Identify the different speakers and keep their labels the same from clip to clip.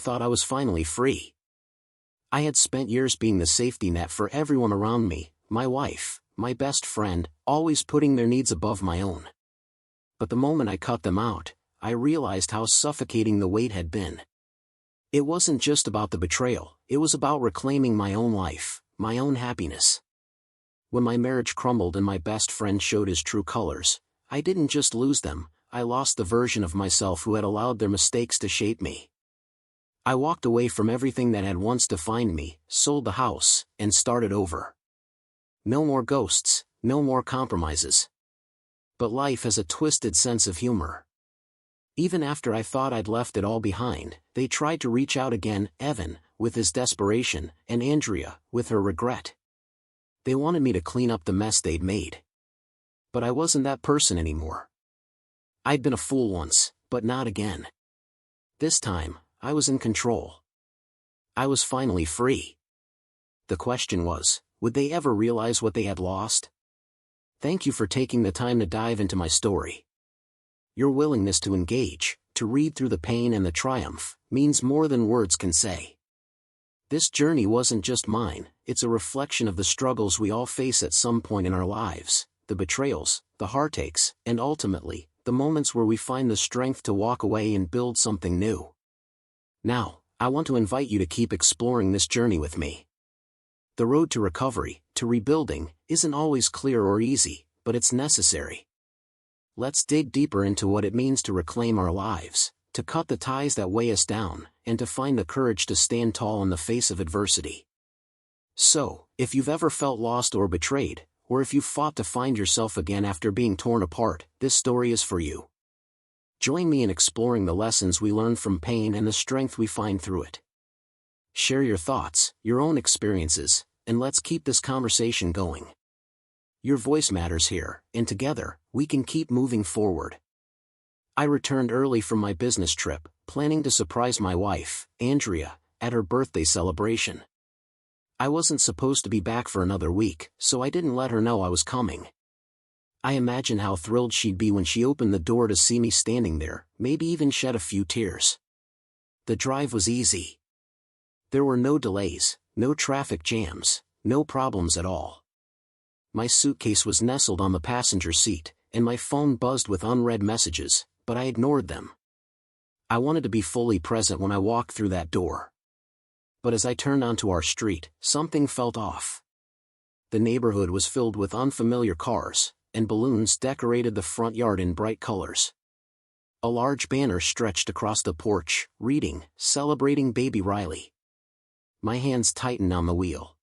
Speaker 1: thought I was finally free. I had spent years being the safety net for everyone around me, my wife, my best friend, always putting their needs above my own. But the moment I cut them out, I realized how suffocating the weight had been. It wasn't just about the betrayal, it was about reclaiming my own life, my own happiness. When my marriage crumbled and my best friend showed his true colors, I didn't just lose them, I lost the version of myself who had allowed their mistakes to shape me. I walked away from everything that had once defined me, sold the house, and started over. No more ghosts, no more compromises. But life has a twisted sense of humor. Even after I thought I'd left it all behind, they tried to reach out again, Evan, with his desperation, and Andrea, with her regret. They wanted me to clean up the mess they'd made. But I wasn't that person anymore. I'd been a fool once, but not again. This time, I was in control. I was finally free. The question was, would they ever realize what they had lost? Thank you for taking the time to dive into my story. Your willingness to engage, to read through the pain and the triumph, means more than words can say. This journey wasn't just mine, it's a reflection of the struggles we all face at some point in our lives, the betrayals, the heartaches, and ultimately, the moments where we find the strength to walk away and build something new. Now, I want to invite you to keep exploring this journey with me. The road to recovery, to rebuilding, isn't always clear or easy, but it's necessary. Let's dig deeper into what it means to reclaim our lives, to cut the ties that weigh us down, and to find the courage to stand tall in the face of adversity. So, if you've ever felt lost or betrayed, or if you've fought to find yourself again after being torn apart, this story is for you. Join me in exploring the lessons we learn from pain and the strength we find through it. Share your thoughts, your own experiences, and let's keep this conversation going. Your voice matters here, and together, we can keep moving forward. I returned early from my business trip, planning to surprise my wife, Andrea, at her birthday celebration. I wasn't supposed to be back for another week, so I didn't let her know I was coming. I imagine how thrilled she'd be when she opened the door to see me standing there, maybe even shed a few tears. The drive was easy. There were no delays, no traffic jams, no problems at all. My suitcase was nestled on the passenger seat, and my phone buzzed with unread messages, but I ignored them. I wanted to be fully present when I walked through that door. But as I turned onto our street, something felt off. The neighborhood was filled with unfamiliar cars, and balloons decorated the front yard in bright colors. A large banner stretched across the porch, reading, "Celebrating Baby Riley." My hands tightened on the wheel.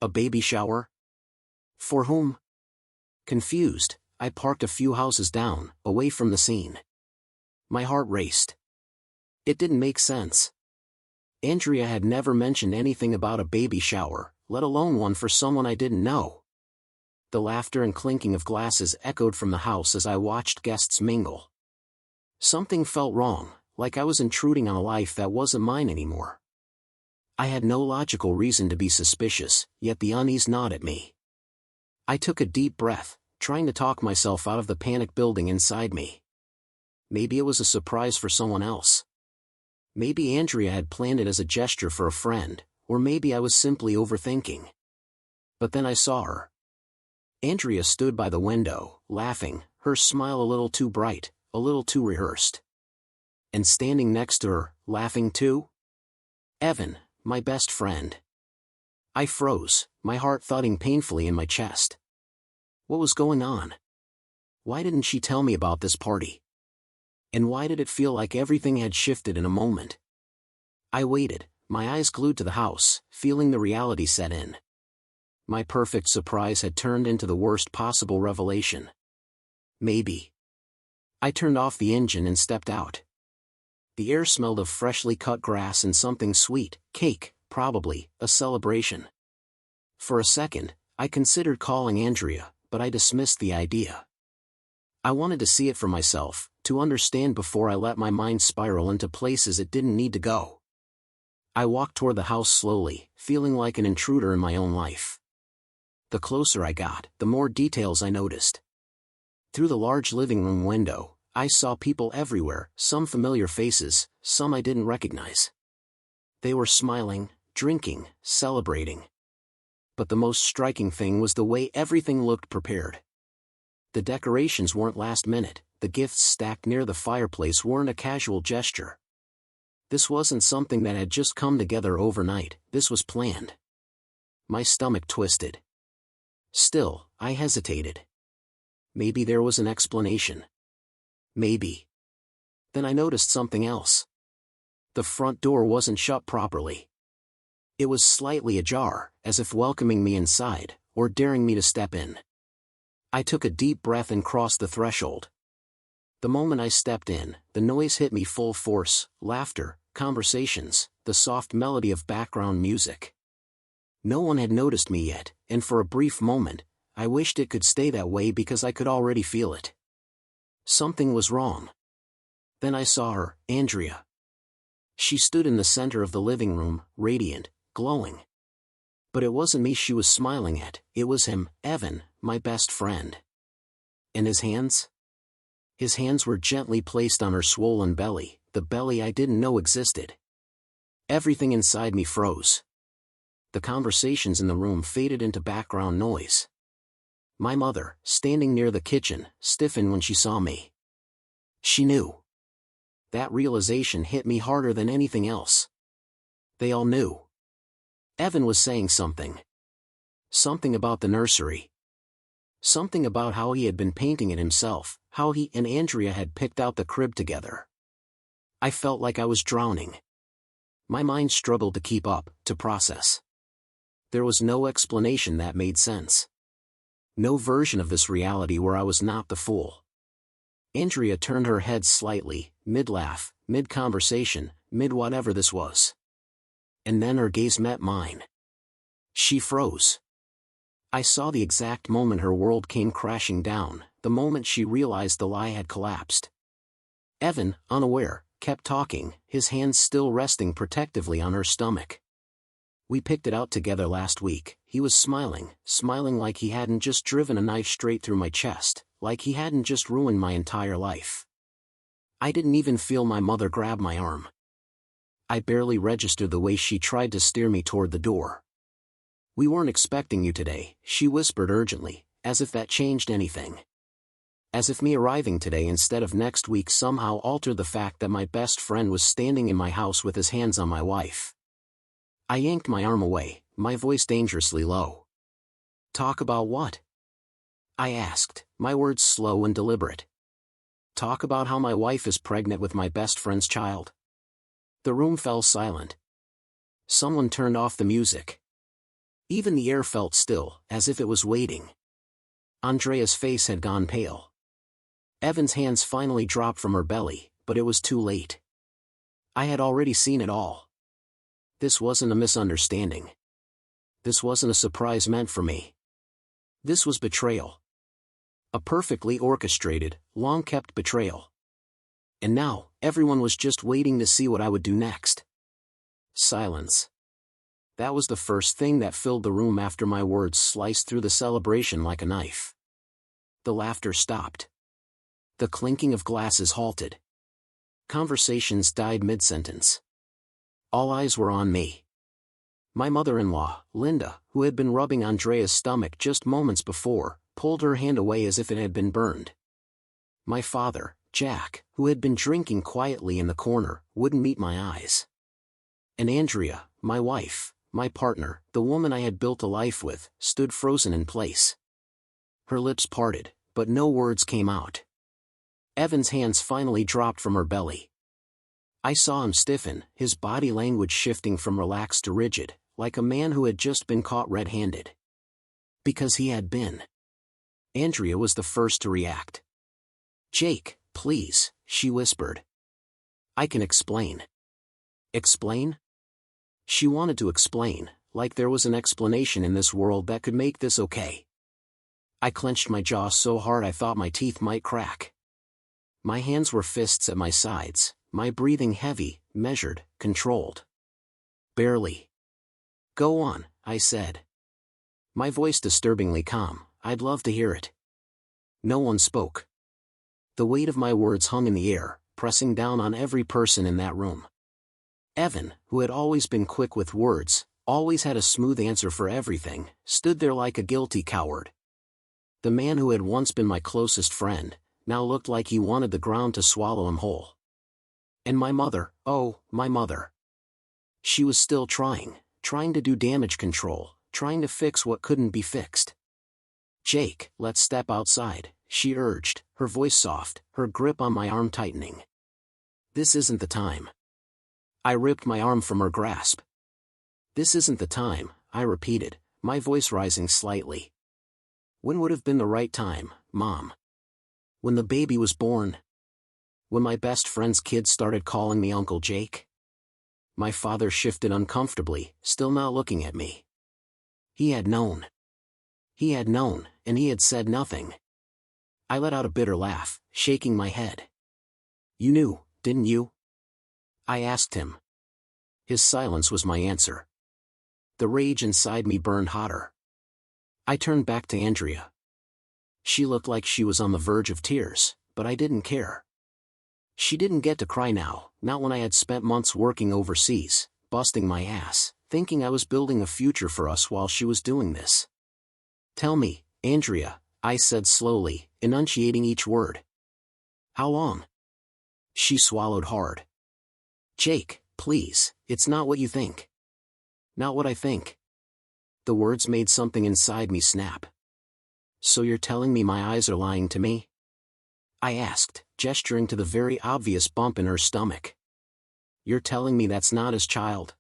Speaker 1: A baby shower? For whom? Confused, I parked a few houses down, away from the scene. My heart raced. It didn't make sense. Andrea had never mentioned anything about a baby shower, let alone one for someone I didn't know. The laughter and clinking of glasses echoed from the house as I watched guests mingle. Something felt wrong, like I was intruding on a life that wasn't mine anymore. I had no logical reason to be suspicious, yet the unease gnawed at me. I took a deep breath, trying to talk myself out of the panic building inside me. Maybe it was a surprise for someone else. Maybe Andrea had planned it as a gesture for a friend, or maybe I was simply overthinking. But then I saw her. Andrea stood by the window, laughing, her smile a little too bright, a little too rehearsed. And standing next to her, laughing too? Evan, my best friend. I froze, my heart thudding painfully in my chest. What was going on? Why didn't she tell me about this party? And why did it feel like everything had shifted in a moment? I waited, my eyes glued to the house, feeling the reality set in. My perfect surprise had turned into the worst possible revelation. Maybe. I turned off the engine and stepped out. The air smelled of freshly cut grass and something sweet, cake, probably, a celebration. For a second, I considered calling Andrea, but I dismissed the idea. I wanted to see it for myself, to understand before I let my mind spiral into places it didn't need to go. I walked toward the house slowly, feeling like an intruder in my own life. The closer I got, the more details I noticed. Through the large living room window, I saw people everywhere, some familiar faces, some I didn't recognize. They were smiling, drinking, celebrating. But the most striking thing was the way everything looked prepared. The decorations weren't last minute, the gifts stacked near the fireplace weren't a casual gesture. This wasn't something that had just come together overnight, this was planned. My stomach twisted. Still, I hesitated. Maybe there was an explanation. Maybe. Then I noticed something else. The front door wasn't shut properly. It was slightly ajar, as if welcoming me inside, or daring me to step in. I took a deep breath and crossed the threshold. The moment I stepped in, the noise hit me full force, laughter, conversations, the soft melody of background music. No one had noticed me yet, and for a brief moment, I wished it could stay that way because I could already feel it. Something was wrong. Then I saw her, Andrea. She stood in the center of the living room, radiant, glowing. But it wasn't me she was smiling at, it was him, Evan, my best friend. And his hands? His hands were gently placed on her swollen belly, the belly I didn't know existed. Everything inside me froze. The conversations in the room faded into background noise. My mother, standing near the kitchen, stiffened when she saw me. She knew. That realization hit me harder than anything else. They all knew. Evan was saying something. Something about the nursery. Something about how he had been painting it himself, how he and Andrea had picked out the crib together. I felt like I was drowning. My mind struggled to keep up, to process. There was no explanation that made sense. No version of this reality where I was not the fool. Andrea turned her head slightly, mid-laugh, mid-conversation, mid-whatever this was. And then her gaze met mine. She froze. I saw the exact moment her world came crashing down, the moment she realized the lie had collapsed. Evan, unaware, kept talking, his hands still resting protectively on her stomach. We picked it out together last week. He was smiling like he hadn't just driven a knife straight through my chest, like he hadn't just ruined my entire life. I didn't even feel my mother grab my arm. I barely registered the way she tried to steer me toward the door. "We weren't expecting you today," she whispered urgently, as if that changed anything. As if me arriving today instead of next week somehow altered the fact that my best friend was standing in my house with his hands on my wife. I yanked my arm away, my voice dangerously low. "Talk about what?" I asked, my words slow and deliberate. "Talk about how my wife is pregnant with my best friend's child." The room fell silent. Someone turned off the music. Even the air felt still, as if it was waiting. Andrea's face had gone pale. Evan's hands finally dropped from her belly, but it was too late. I had already seen it all. This wasn't a misunderstanding. This wasn't a surprise meant for me. This was betrayal. A perfectly orchestrated, long-kept betrayal. And now, everyone was just waiting to see what I would do next. Silence. That was the first thing that filled the room after my words sliced through the celebration like a knife. The laughter stopped. The clinking of glasses halted. Conversations died mid-sentence. All eyes were on me. My mother-in-law, Linda, who had been rubbing Andrea's stomach just moments before, pulled her hand away as if it had been burned. My father, Jack, who had been drinking quietly in the corner, wouldn't meet my eyes. And Andrea, my wife, my partner, the woman I had built a life with, stood frozen in place. Her lips parted, but no words came out. Evan's hands finally dropped from her belly. I saw him stiffen, his body language shifting from relaxed to rigid, like a man who had just been caught red-handed. Because he had been. Andrea was the first to react. "Jake, please," she whispered. "I can explain." Explain? She wanted to explain, like there was an explanation in this world that could make this okay. I clenched my jaw so hard I thought my teeth might crack. My hands were fists at my sides, my breathing heavy, measured, controlled. "Barely." "Go on," I said. My voice disturbingly calm. "I'd love to hear it." No one spoke. The weight of my words hung in the air, pressing down on every person in that room. Evan, who had always been quick with words, always had a smooth answer for everything, stood there like a guilty coward. The man who had once been my closest friend, now looked like he wanted the ground to swallow him whole. And my mother, oh, my mother. She was still trying to do damage control, trying to fix what couldn't be fixed. "Jake, let's step outside," she urged, her voice soft, her grip on my arm tightening. "This isn't the time." I ripped my arm from her grasp. "This isn't the time," I repeated, my voice rising slightly. "When would have been the right time, Mom? When the baby was born? When my best friend's kid started calling me Uncle Jake?" My father shifted uncomfortably, still not looking at me. He had known. He had known, and he had said nothing. I let out a bitter laugh, shaking my head. "You knew, didn't you?" I asked him. His silence was my answer. The rage inside me burned hotter. I turned back to Andrea. She looked like she was on the verge of tears, but I didn't care. She didn't get to cry now, not when I had spent months working overseas, busting my ass, thinking I was building a future for us while she was doing this. "Tell me, Andrea," I said slowly, enunciating each word. "How long?" She swallowed hard. "Jake, please, it's not what you think." "Not what I think." The words made something inside me snap. "So you're telling me my eyes are lying to me?" I asked, gesturing to the very obvious bump in her stomach. "You're telling me that's not his child?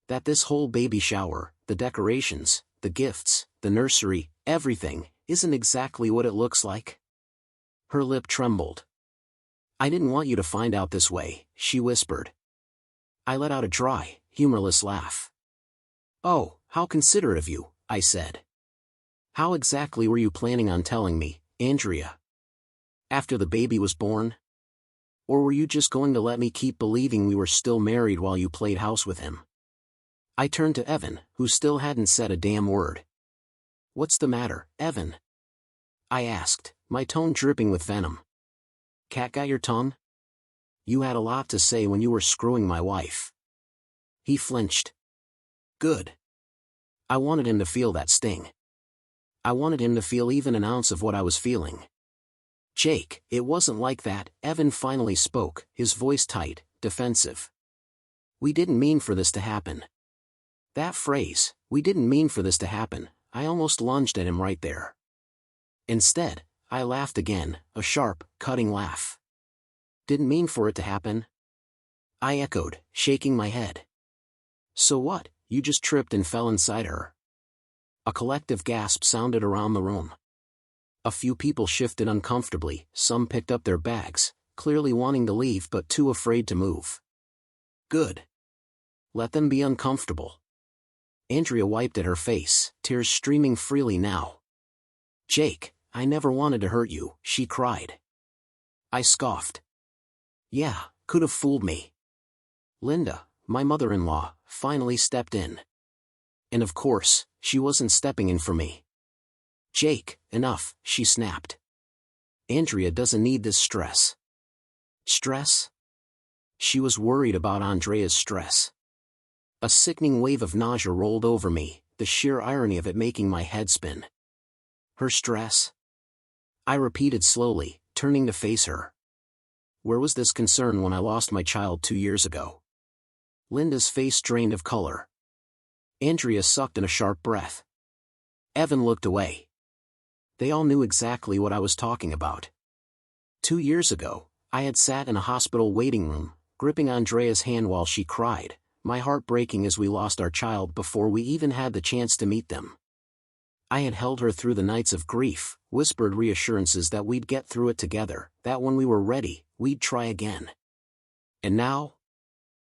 Speaker 1: That this whole baby shower, the decorations, the gifts, the nursery, everything, isn't exactly what it looks like?" Her lip trembled. "I didn't want you to find out this way," she whispered. I let out a dry, humorless laugh. "Oh, how considerate of you," I said. "How exactly were you planning on telling me, Andrea? After the baby was born? Or were you just going to let me keep believing we were still married while you played house with him?" I turned to Evan, who still hadn't said a damn word. "What's the matter, Evan?" I asked, my tone dripping with venom. "Cat got your tongue? You had a lot to say when you were screwing my wife." He flinched. Good. I wanted him to feel that sting. I wanted him to feel even an ounce of what I was feeling. "Jake, it wasn't like that," Evan finally spoke, his voice tight, defensive. "We didn't mean for this to happen." That phrase, "we didn't mean for this to happen," I almost lunged at him right there. Instead, I laughed again, a sharp, cutting laugh. "Didn't mean for it to happen?" I echoed, shaking my head. "So what, you just tripped and fell inside her?" A collective gasp sounded around the room. A few people shifted uncomfortably, some picked up their bags, clearly wanting to leave but too afraid to move. Good. Let them be uncomfortable. Andrea wiped at her face, tears streaming freely now. "Jake, I never wanted to hurt you," she cried. I scoffed. "Yeah, could have fooled me." Linda, my mother-in-law, finally stepped in. And of course, she wasn't stepping in for me. "Jake, enough," she snapped. "Andrea doesn't need this stress." Stress? She was worried about Andrea's stress. A sickening wave of nausea rolled over me, the sheer irony of it making my head spin. Her stress? I repeated slowly, turning to face her. Where was this concern when I lost my child 2 years ago? Linda's face drained of color. Andrea sucked in a sharp breath. Evan looked away. They all knew exactly what I was talking about. 2 years ago, I had sat in a hospital waiting room, gripping Andrea's hand while she cried, my heart breaking as we lost our child before we even had the chance to meet them. I had held her through the nights of grief, whispered reassurances that we'd get through it together, that when we were ready, we'd try again. And now?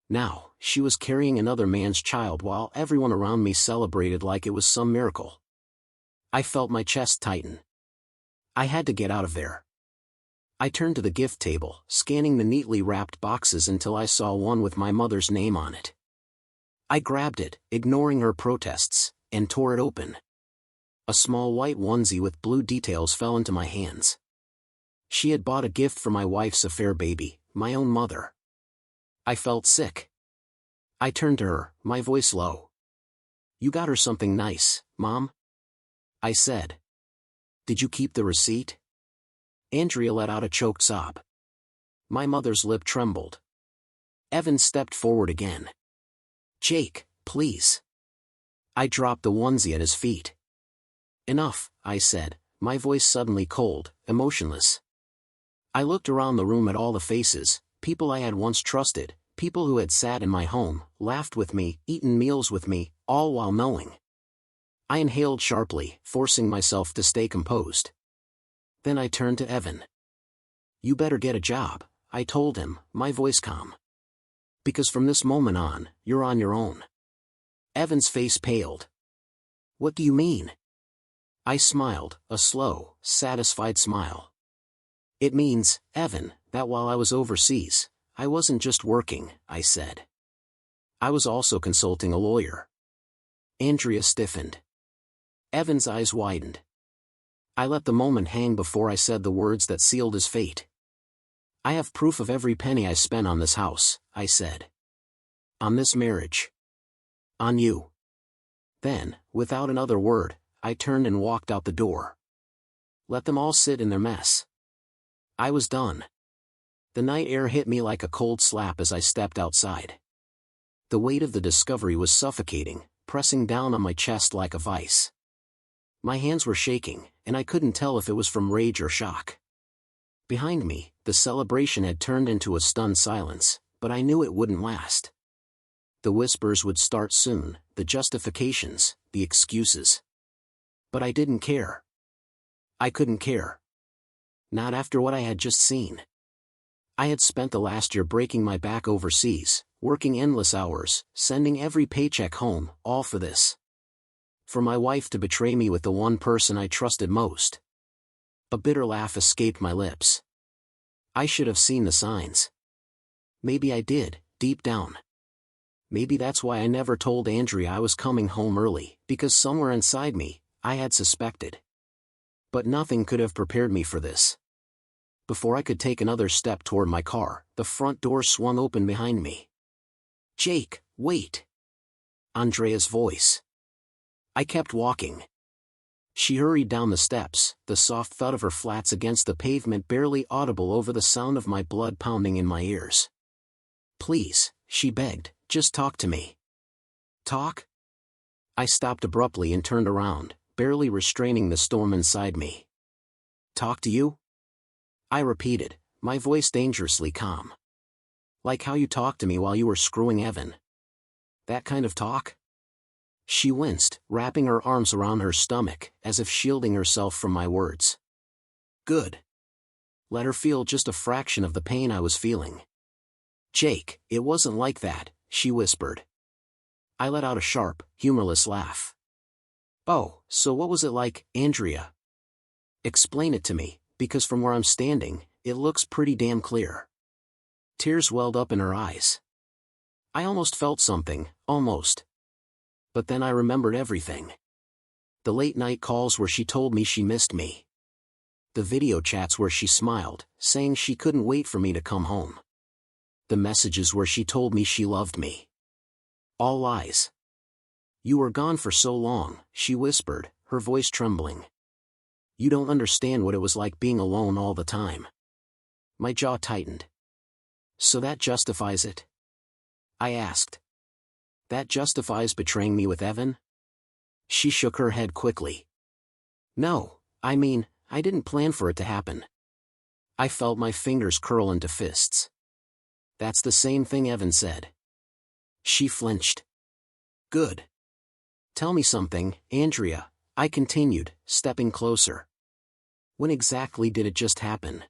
Speaker 1: Now, she was carrying another man's child while everyone around me celebrated like it was some miracle. I felt my chest tighten. I had to get out of there. I turned to the gift table, scanning the neatly wrapped boxes until I saw one with my mother's name on it. I grabbed it, ignoring her protests, and tore it open. A small white onesie with blue details fell into my hands. She had bought a gift for my wife's affair baby, my own mother. I felt sick. I turned to her, my voice low. You got her something nice, Mom? I said. Did you keep the receipt? Andrea let out a choked sob. My mother's lip trembled. Evan stepped forward again. Jake, please. I dropped the onesie at his feet. Enough, I said, my voice suddenly cold, emotionless. I looked around the room at all the faces, people I had once trusted, people who had sat in my home, laughed with me, eaten meals with me, all while knowing. I inhaled sharply, forcing myself to stay composed. Then I turned to Evan. You better get a job, I told him, my voice calm. Because from this moment on, you're on your own. Evan's face paled. What do you mean? I smiled, a slow, satisfied smile. It means, Evan, that while I was overseas, I wasn't just working, I said. I was also consulting a lawyer. Andrea stiffened. Evan's eyes widened. I let the moment hang before I said the words that sealed his fate. I have proof of every penny I spent on this house, I said. On this marriage. On you. Then, without another word, I turned and walked out the door. Let them all sit in their mess. I was done. The night air hit me like a cold slap as I stepped outside. The weight of the discovery was suffocating, pressing down on my chest like a vice. My hands were shaking, and I couldn't tell if it was from rage or shock. Behind me, the celebration had turned into a stunned silence, but I knew it wouldn't last. The whispers would start soon, the justifications, the excuses. But I didn't care. I couldn't care. Not after what I had just seen. I had spent the last year breaking my back overseas, working endless hours, sending every paycheck home, all for this. For my wife to betray me with the one person I trusted most. A bitter laugh escaped my lips. I should have seen the signs. Maybe I did, deep down. Maybe that's why I never told Andrea I was coming home early, because somewhere inside me, I had suspected. But nothing could have prepared me for this. Before I could take another step toward my car, the front door swung open behind me. Jake, wait. Andrea's voice. I kept walking. She hurried down the steps, the soft thud of her flats against the pavement barely audible over the sound of my blood pounding in my ears. Please, she begged, just talk to me. Talk? I stopped abruptly and turned around, barely restraining the storm inside me. Talk to you? I repeated, my voice dangerously calm. Like how you talked to me while you were screwing Evan. That kind of talk? She winced, wrapping her arms around her stomach, as if shielding herself from my words. Good. Let her feel just a fraction of the pain I was feeling. Jake, it wasn't like that, she whispered. I let out a sharp, humorless laugh. Oh, so what was it like, Andrea? Explain it to me, because from where I'm standing, it looks pretty damn clear. Tears welled up in her eyes. I almost felt something, almost. But then I remembered everything. The late-night calls where she told me she missed me. The video chats where she smiled, saying she couldn't wait for me to come home. The messages where she told me she loved me. All lies. You were gone for so long, she whispered, her voice trembling. You don't understand what it was like being alone all the time. My jaw tightened. So that justifies it? I asked. That justifies betraying me with Evan? She shook her head quickly. No, I mean, I didn't plan for it to happen. I felt my fingers curl into fists. That's the same thing Evan said. She flinched. Good. Tell me something, Andrea, I continued, stepping closer. When exactly did it just happen?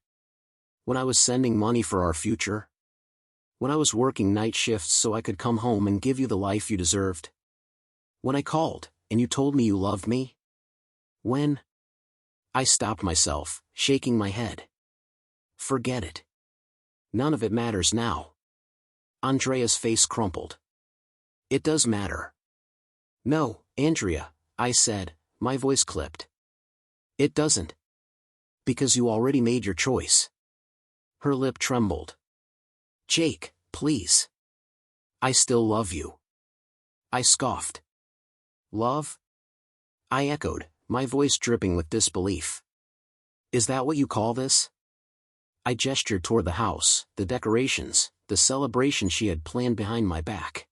Speaker 1: When I was sending money for our future? When I was working night shifts so I could come home and give you the life you deserved? When I called, and you told me you loved me? When? I stopped myself, shaking my head. Forget it. None of it matters now. Andrea's face crumpled. It does matter. No, Andrea, I said, my voice clipped. It doesn't. Because you already made your choice. Her lip trembled. Jake, please. I still love you. I scoffed. Love? I echoed, my voice dripping with disbelief. Is that what you call this? I gestured toward the house, the decorations, the celebration she had planned behind my back.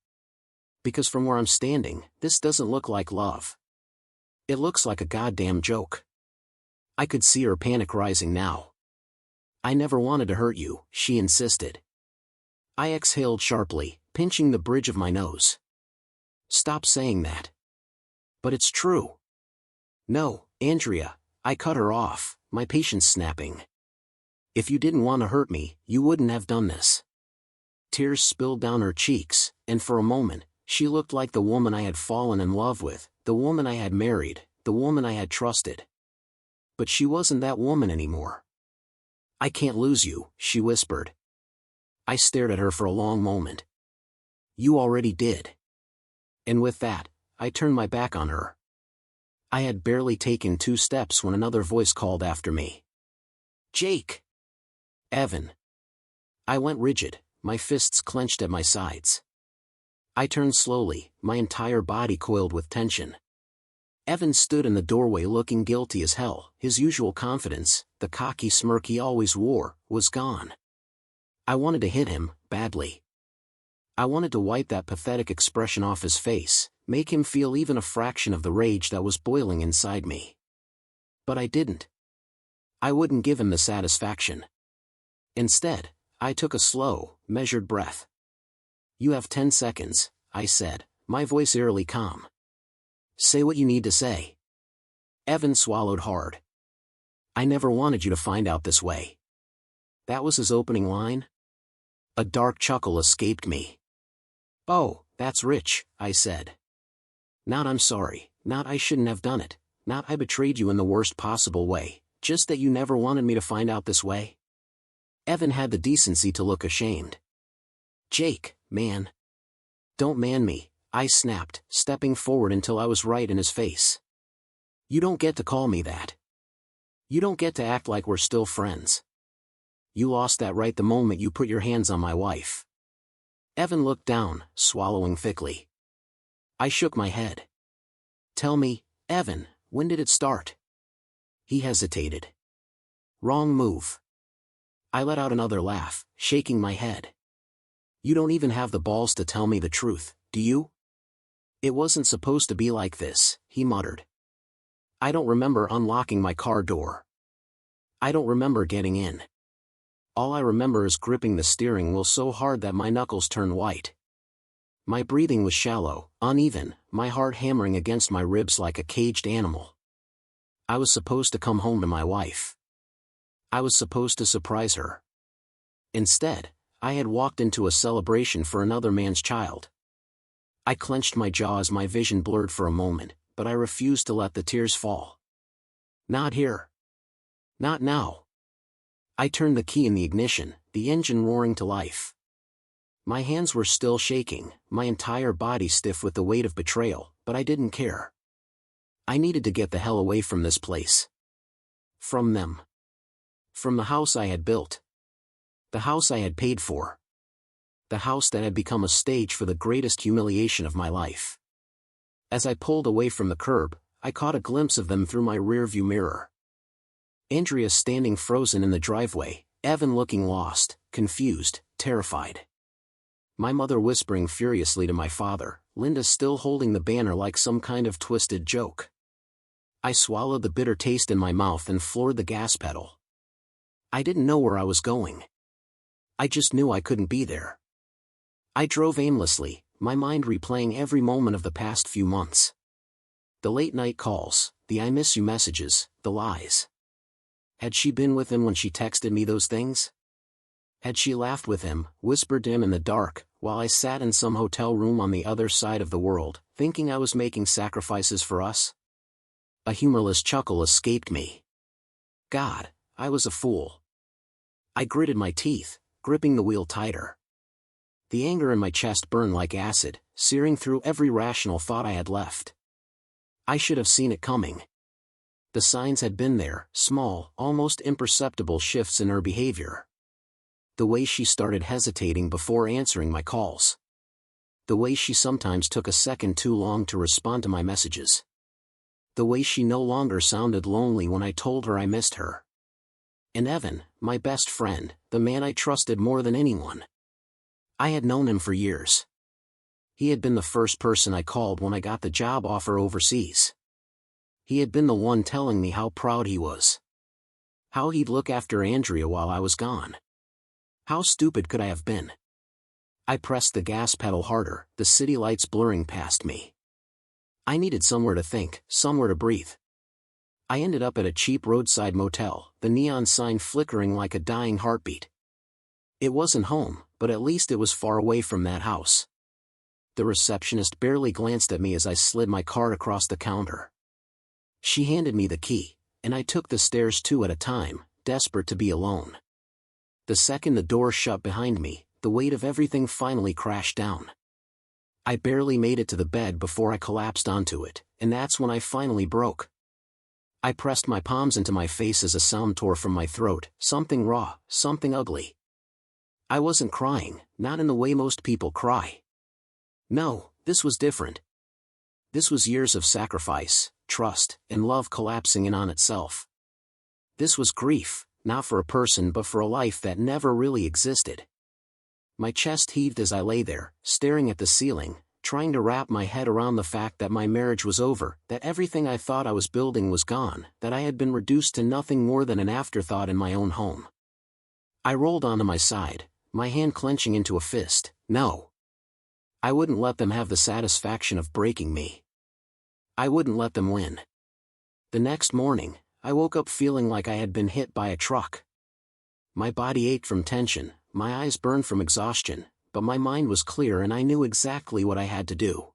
Speaker 1: Because from where I'm standing, this doesn't look like love. It looks like a goddamn joke. I could see her panic rising now. I never wanted to hurt you, she insisted. I exhaled sharply, pinching the bridge of my nose. Stop saying that. But it's true. No, Andrea, I cut her off, my patience snapping. If you didn't want to hurt me, you wouldn't have done this. Tears spilled down her cheeks, and for a moment, she looked like the woman I had fallen in love with, the woman I had married, the woman I had trusted. But she wasn't that woman anymore. I can't lose you, she whispered. I stared at her for a long moment. You already did. And with that, I turned my back on her. I had barely taken 2 steps when another voice called after me. Jake! Evan! I went rigid, my fists clenched at my sides. I turned slowly, my entire body coiled with tension. Evan stood in the doorway looking guilty as hell, his usual confidence, the cocky smirk he always wore, was gone. I wanted to hit him, badly. I wanted to wipe that pathetic expression off his face, make him feel even a fraction of the rage that was boiling inside me. But I didn't. I wouldn't give him the satisfaction. Instead, I took a slow, measured breath. You have 10 seconds, I said, my voice eerily calm. Say what you need to say. Evan swallowed hard. I never wanted you to find out this way. That was his opening line? A dark chuckle escaped me. Oh, that's rich, I said. Not I'm sorry, not I shouldn't have done it, not I betrayed you in the worst possible way, just that you never wanted me to find out this way. Evan had the decency to look ashamed. Jake, man. Don't man me, I snapped, stepping forward until I was right in his face. You don't get to call me that. You don't get to act like we're still friends. You lost that right the moment you put your hands on my wife. Evan looked down, swallowing thickly. I shook my head. Tell me, Evan, when did it start? He hesitated. Wrong move. I let out another laugh, shaking my head. You don't even have the balls to tell me the truth, do you? It wasn't supposed to be like this, he muttered. I don't remember unlocking my car door. I don't remember getting in. All I remember is gripping the steering wheel so hard that my knuckles turned white. My breathing was shallow, uneven, my heart hammering against my ribs like a caged animal. I was supposed to come home to my wife. I was supposed to surprise her. Instead, I had walked into a celebration for another man's child. I clenched my jaw as my vision blurred for a moment, but I refused to let the tears fall. Not here. Not now. I turned the key in the ignition, the engine roaring to life. My hands were still shaking, my entire body stiff with the weight of betrayal, but I didn't care. I needed to get the hell away from this place. From them. From the house I had built. The house I had paid for. The house that had become a stage for the greatest humiliation of my life. As I pulled away from the curb, I caught a glimpse of them through my rearview mirror. Andrea standing frozen in the driveway, Evan looking lost, confused, terrified. My mother whispering furiously to my father, Linda still holding the banner like some kind of twisted joke. I swallowed the bitter taste in my mouth and floored the gas pedal. I didn't know where I was going. I just knew I couldn't be there. I drove aimlessly, my mind replaying every moment of the past few months. The late-night calls, the I miss you messages, the lies. Had she been with him when she texted me those things? Had she laughed with him, whispered to him in the dark, while I sat in some hotel room on the other side of the world, thinking I was making sacrifices for us? A humorless chuckle escaped me. God, I was a fool. I gritted my teeth, gripping the wheel tighter. The anger in my chest burned like acid, searing through every rational thought I had left. I should have seen it coming. The signs had been there, small, almost imperceptible shifts in her behavior. The way she started hesitating before answering my calls. The way she sometimes took a second too long to respond to my messages. The way she no longer sounded lonely when I told her I missed her. And Evan, my best friend, the man I trusted more than anyone. I had known him for years. He had been the first person I called when I got the job offer overseas. He had been the one telling me how proud he was. How he'd look after Andrea while I was gone. How stupid could I have been? I pressed the gas pedal harder, the city lights blurring past me. I needed somewhere to think, somewhere to breathe. I ended up at a cheap roadside motel, the neon sign flickering like a dying heartbeat. It wasn't home, but at least it was far away from that house. The receptionist barely glanced at me as I slid my card across the counter. She handed me the key, and I took the stairs two at a time, desperate to be alone. The second the door shut behind me, the weight of everything finally crashed down. I barely made it to the bed before I collapsed onto it, and that's when I finally broke. I pressed my palms into my face as a sound tore from my throat, something raw, something ugly. I wasn't crying, not in the way most people cry. No, this was different. This was years of sacrifice, trust, and love collapsing in on itself. This was grief, not for a person but for a life that never really existed. My chest heaved as I lay there, staring at the ceiling, trying to wrap my head around the fact that my marriage was over, that everything I thought I was building was gone, that I had been reduced to nothing more than an afterthought in my own home. I rolled onto my side, my hand clenching into a fist. No. I wouldn't let them have the satisfaction of breaking me. I wouldn't let them win. The next morning, I woke up feeling like I had been hit by a truck. My body ached from tension, my eyes burned from exhaustion, but my mind was clear and I knew exactly what I had to do.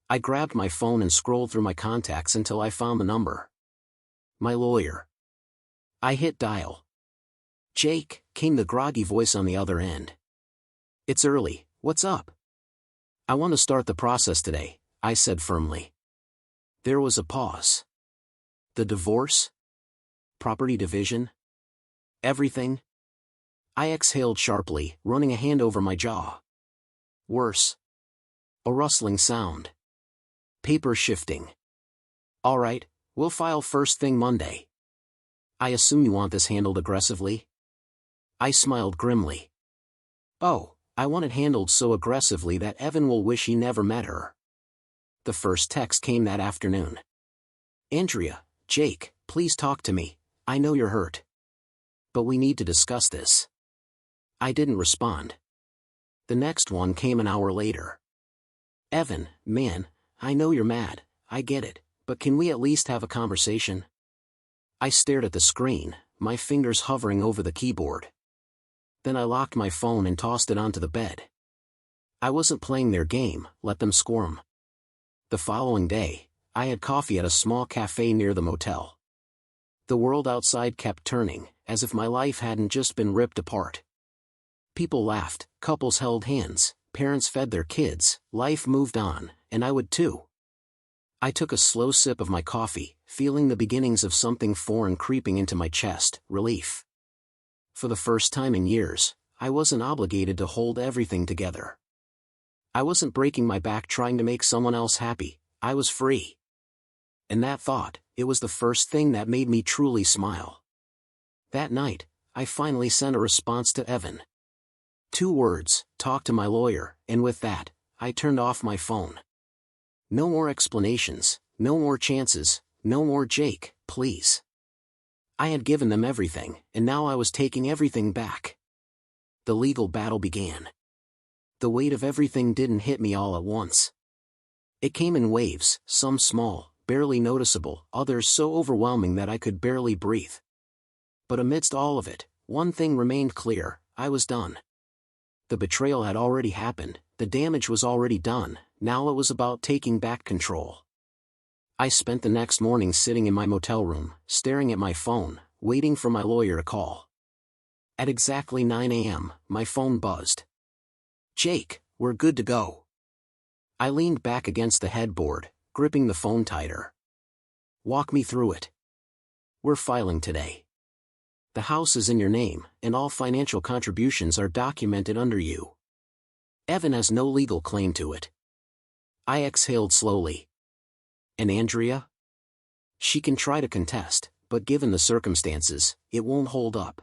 Speaker 1: I grabbed my phone and scrolled through my contacts until I found the number. My lawyer. I hit dial. "Jake," came the groggy voice on the other end. "It's early, what's up?" "I want to start the process today," I said firmly. There was a pause. The divorce? Property division? Everything? I exhaled sharply, running a hand over my jaw. Worse. A rustling sound. Paper shifting. "All right, we'll file first thing Monday. I assume you want this handled aggressively?" I smiled grimly. "Oh, I want it handled so aggressively that Evan will wish he never met her." The first text came that afternoon. "Andrea, Jake, please talk to me. I know you're hurt. But we need to discuss this." I didn't respond. The next one came an hour later. "Evan, man, I know you're mad, I get it, but can we at least have a conversation?" I stared at the screen, my fingers hovering over the keyboard. Then I locked my phone and tossed it onto the bed. I wasn't playing their game, let them squirm. The following day, I had coffee at a small cafe near the motel. The world outside kept turning, as if my life hadn't just been ripped apart. People laughed, couples held hands, parents fed their kids, life moved on, and I would too. I took a slow sip of my coffee, feeling the beginnings of something foreign creeping into my chest, relief. For the first time in years, I wasn't obligated to hold everything together. I wasn't breaking my back trying to make someone else happy, I was free. And that thought, it was the first thing that made me truly smile. That night, I finally sent a response to Evan. 2 words, "talk to my lawyer," and with that, I turned off my phone. No more explanations, no more chances, no more "Jake, please." I had given them everything, and now I was taking everything back. The legal battle began. The weight of everything didn't hit me all at once. It came in waves, some small, barely noticeable, others so overwhelming that I could barely breathe. But amidst all of it, one thing remained clear: I was done. The betrayal had already happened, the damage was already done, now it was about taking back control. I spent the next morning sitting in my motel room, staring at my phone, waiting for my lawyer to call. At exactly 9 a.m., my phone buzzed. "Jake, we're good to go." I leaned back against the headboard, gripping the phone tighter. "Walk me through it." "We're filing today. The house is in your name, and all financial contributions are documented under you." Evan has no legal claim to it. I exhaled slowly. And Andrea? She can try to contest, but given the circumstances, it won't hold up.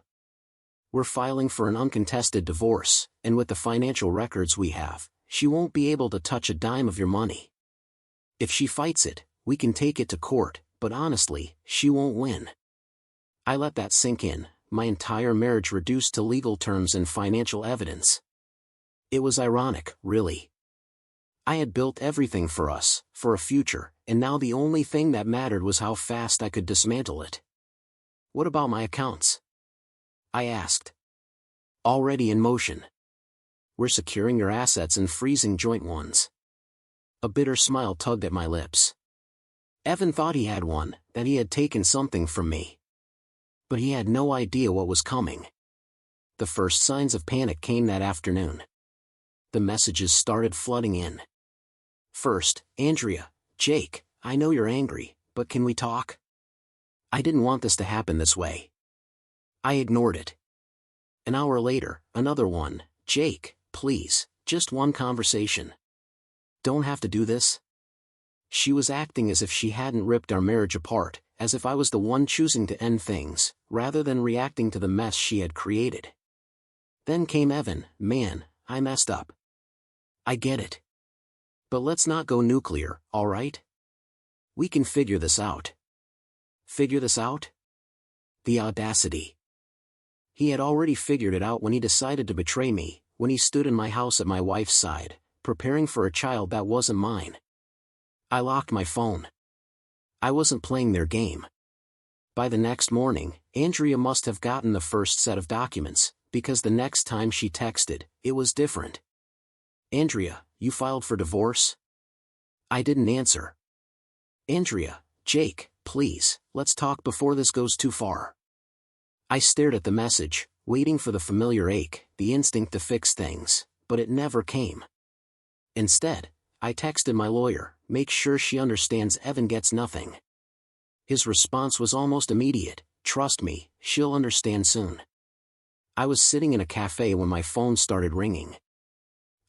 Speaker 1: We're filing for an uncontested divorce, and with the financial records we have, she won't be able to touch a dime of your money. If she fights it, we can take it to court, but honestly, she won't win. I let that sink in, my entire marriage reduced to legal terms and financial evidence. It was ironic, really. I had built everything for us, for a future, and now the only thing that mattered was how fast I could dismantle it. What about my accounts? I asked. Already in motion. We're securing your assets and freezing joint ones. A bitter smile tugged at my lips. Evan thought he had one, that he had taken something from me. But he had no idea what was coming. The first signs of panic came that afternoon. The messages started flooding in. First, Andrea, Jake, I know you're angry, but can we talk? I didn't want this to happen this way. I ignored it. An hour later, another one, Jake, please, just one conversation. Don't have to do this. She was acting as if she hadn't ripped our marriage apart, as if I was the one choosing to end things, rather than reacting to the mess she had created. Then came Evan. Man, I messed up. I get it. But let's not go nuclear, all right? We can figure this out. Figure this out? The audacity. He had already figured it out when he decided to betray me, when he stood in my house at my wife's side, preparing for a child that wasn't mine. I locked my phone. I wasn't playing their game. By the next morning, Andrea must have gotten the first set of documents, because the next time she texted, it was different. Andrea, you filed for divorce? I didn't answer. Andrea, Jake, please, let's talk before this goes too far. I stared at the message, waiting for the familiar ache, the instinct to fix things, but it never came. Instead, I texted my lawyer, make sure she understands Evan gets nothing. His response was almost immediate, trust me, she'll understand soon. I was sitting in a cafe when my phone started ringing.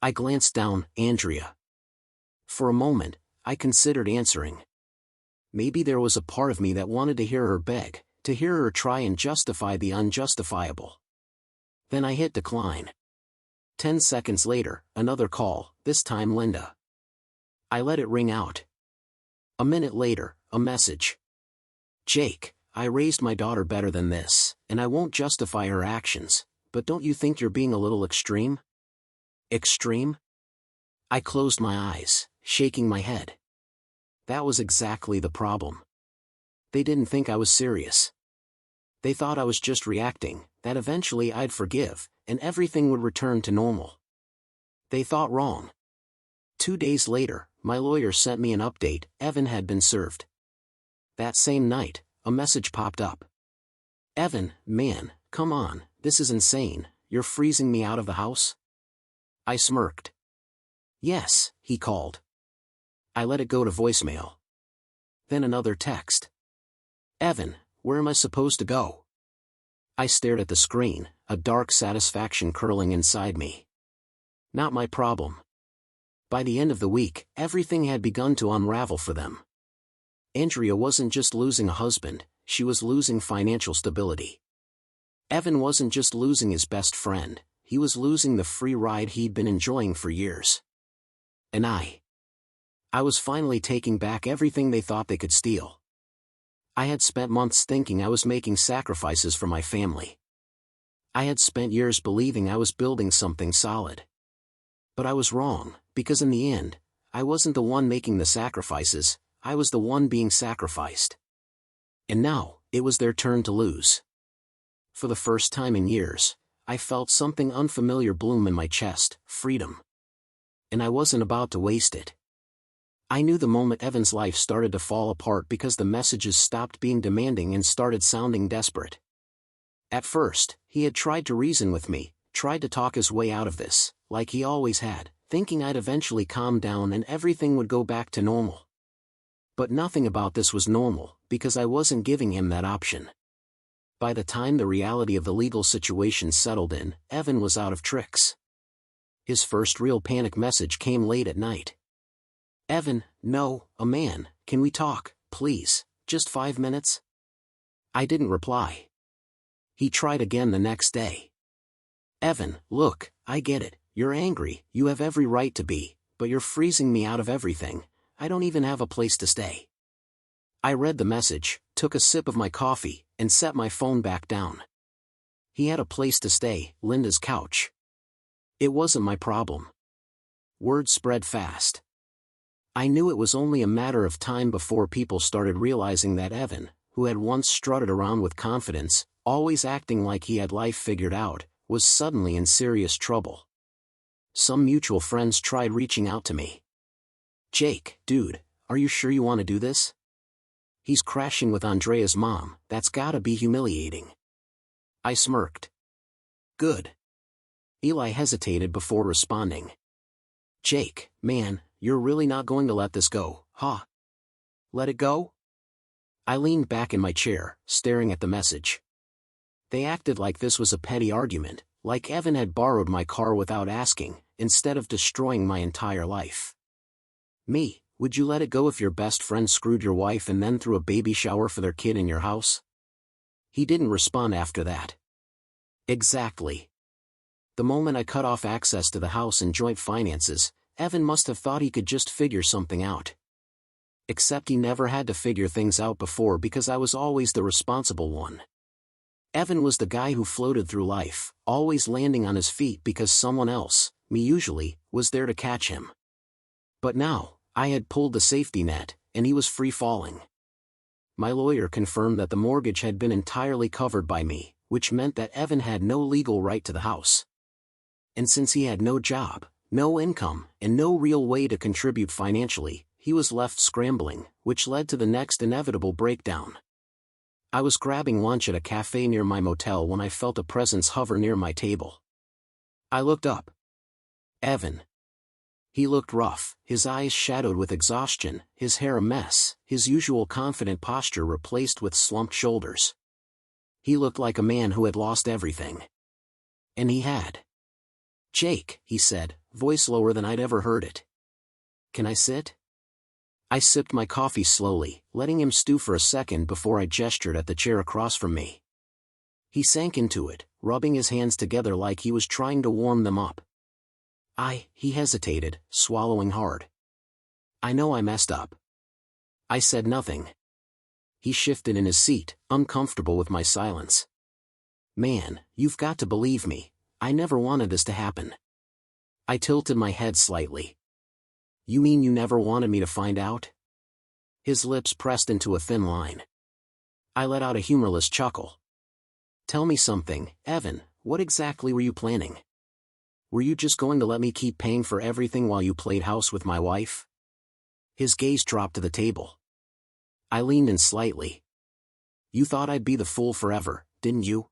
Speaker 1: I glanced down, Andrea. For a moment, I considered answering. Maybe there was a part of me that wanted to hear her beg, to hear her try and justify the unjustifiable. Then I hit decline. 10 seconds later, another call, this time Linda. I let it ring out. A minute later, a message. Jake, I raised my daughter better than this, and I won't justify her actions, but don't you think you're being a little extreme? Extreme? I closed my eyes, shaking my head. That was exactly the problem. They didn't think I was serious. They thought I was just reacting, that eventually I'd forgive, and everything would return to normal. They thought wrong. 2 days later, my lawyer sent me an update, Evan had been served. That same night, a message popped up. Evan, man, come on, this is insane, you're freezing me out of the house? I smirked. Yes, he called. I let it go to voicemail. Then another text. Evan, where am I supposed to go? I stared at the screen, a dark satisfaction curling inside me. Not my problem. By the end of the week, everything had begun to unravel for them. Andrea wasn't just losing a husband, she was losing financial stability. Evan wasn't just losing his best friend, he was losing the free ride he'd been enjoying for years. And I was finally taking back everything they thought they could steal. I had spent months thinking I was making sacrifices for my family. I had spent years believing I was building something solid. But I was wrong, because in the end, I wasn't the one making the sacrifices, I was the one being sacrificed. And now, it was their turn to lose. For the first time in years, I felt something unfamiliar bloom in my chest, freedom. And I wasn't about to waste it. I knew the moment Evan's life started to fall apart because the messages stopped being demanding and started sounding desperate. At first, he had tried to reason with me, tried to talk his way out of this, like he always had, thinking I'd eventually calm down and everything would go back to normal. But nothing about this was normal, because I wasn't giving him that option. By the time the reality of the legal situation settled in, Evan was out of tricks. His first real panic message came late at night. "Evan, no, a man, can we talk, please, just 5 minutes?" I didn't reply. He tried again the next day. "Evan, look, I get it, you're angry, you have every right to be, but you're freezing me out of everything, I don't even have a place to stay." I read the message, took a sip of my coffee, and set my phone back down. He had a place to stay, Linda's couch. It wasn't my problem. Word spread fast. I knew it was only a matter of time before people started realizing that Evan, who had once strutted around with confidence, always acting like he had life figured out, was suddenly in serious trouble. Some mutual friends tried reaching out to me. "Jake, dude, are you sure you want to do this? He's crashing with Andrea's mom, that's gotta be humiliating." I smirked. "Good." Eli hesitated before responding. "Jake, man, you're really not going to let this go, huh? Let it go?" I leaned back in my chair, staring at the message. They acted like this was a petty argument, like Evan had borrowed my car without asking, instead of destroying my entire life. Me, would you let it go if your best friend screwed your wife and then threw a baby shower for their kid in your house? He didn't respond after that. Exactly. The moment I cut off access to the house and joint finances, Evan must have thought he could just figure something out. Except he never had to figure things out before because I was always the responsible one. Evan was the guy who floated through life, always landing on his feet because someone else, me usually, was there to catch him. But now, I had pulled the safety net, and he was free falling. My lawyer confirmed that the mortgage had been entirely covered by me, which meant that Evan had no legal right to the house. And since he had no job, no income, and no real way to contribute financially, he was left scrambling, which led to the next inevitable breakdown. I was grabbing lunch at a cafe near my motel when I felt a presence hover near my table. I looked up. Evan. He looked rough, his eyes shadowed with exhaustion, his hair a mess, his usual confident posture replaced with slumped shoulders. He looked like a man who had lost everything. And he had. "Jake," he said, voice lower than I'd ever heard it. "Can I sit?" I sipped my coffee slowly, letting him stew for a second before I gestured at the chair across from me. He sank into it, rubbing his hands together like he was trying to warm them up. He hesitated, swallowing hard. "I know I messed up." I said nothing. He shifted in his seat, uncomfortable with my silence. "Man, you've got to believe me, I never wanted this to happen." I tilted my head slightly. "You mean you never wanted me to find out?" His lips pressed into a thin line. I let out a humorless chuckle. "Tell me something, Evan, what exactly were you planning? Were you just going to let me keep paying for everything while you played house with my wife?" His gaze dropped to the table. I leaned in slightly. "You thought I'd be the fool forever, didn't you?"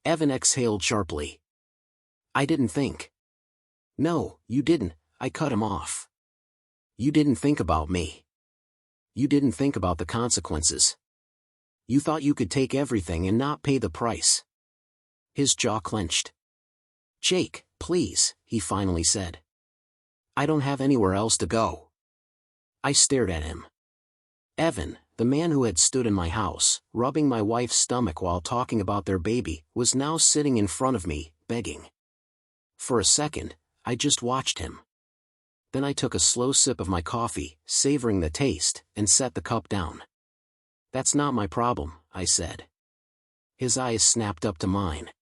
Speaker 1: Evan exhaled sharply. "I didn't think." "No, you didn't," I cut him off. "You didn't think about me. You didn't think about the consequences. You thought you could take everything and not pay the price." His jaw clenched. "Jake, please," he finally said. "I don't have anywhere else to go." I stared at him. Evan, the man who had stood in my house, rubbing my wife's stomach while talking about their baby, was now sitting in front of me, begging. For a second, I just watched him. Then I took a slow sip of my coffee, savoring the taste, and set the cup down. "That's not my problem," I said. His eyes snapped up to mine.